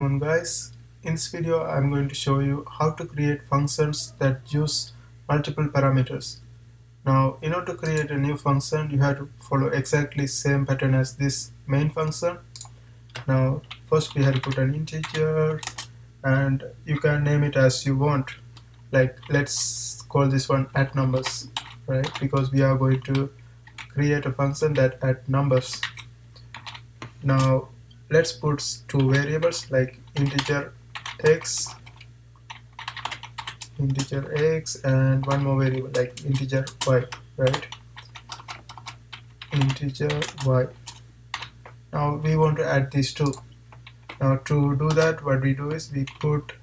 Guys, in this video I'm going to show you how to create functions that use multiple parameters. Now in order to create a new function you have to follow exactly same pattern as this main function. Now first we have to put an integer and you can name it as you want, like let's call this one add numbers, right? Because we are going to create a function that add numbers. Now let's put two variables like x and one more variable like integer y, right? Integer y. Now we want to add these two. Now to do that, what we do is we put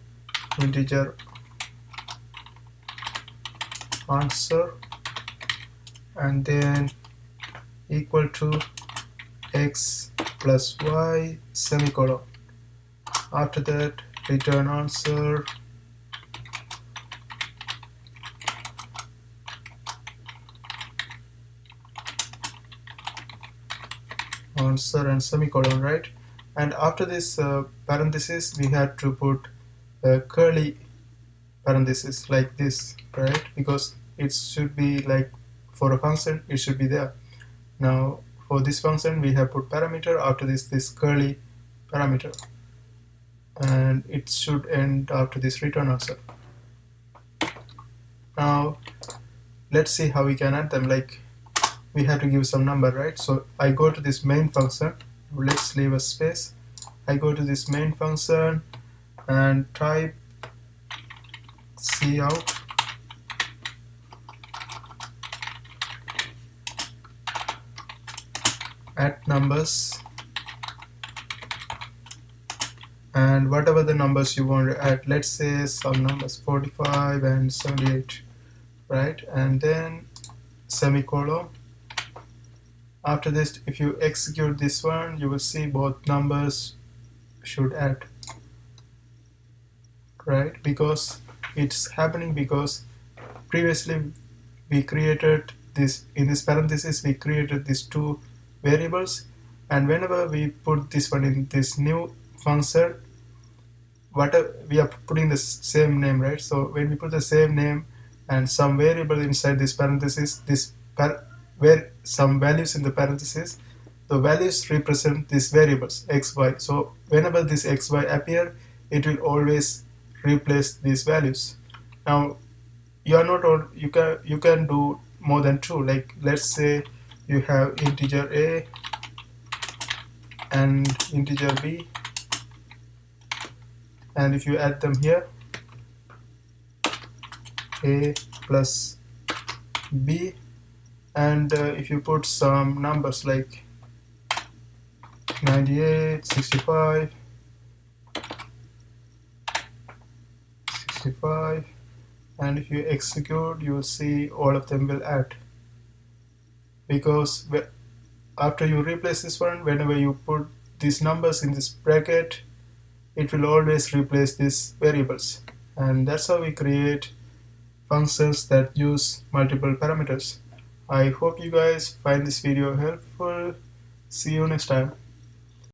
integer answer and then equal to x plus y semicolon. After that, return answer and semicolon, right? And after this parenthesis we had to put a curly parenthesis like this, right? Because it should be like, for a function it should be there. Now for this function we have put parameter, after this curly parameter, and it should end after this return answer. Now let's see how we can add them. Like we have to give some number, right? So I go to this main function, let's leave a space. I go to this main function and type cout add numbers, and whatever the numbers you want to add, let's say some numbers 45 and 78, right? And then semicolon. After this, if you execute this one, you will see both numbers should add, right? Because it's happening because previously we created this, in this parenthesis we created these two variables, and whenever we put this one in this new function, whatever we are putting the same name, right? So when we put the same name and some variable inside this parenthesis, where some values in the parenthesis, the values represent these variables x, y. So whenever this x, y appear, it will always replace these values. Now you are not all, you can do more than two. Like let's say you have integer a and integer b, and if you add them here, a plus b, and if you put some numbers like 98, 65, and if you execute, you will see all of them will add. Because after you replace this one, whenever you put these numbers in this bracket, it will always replace these variables. And that's how we create functions that use multiple parameters. I hope you guys find this video helpful. See you next time.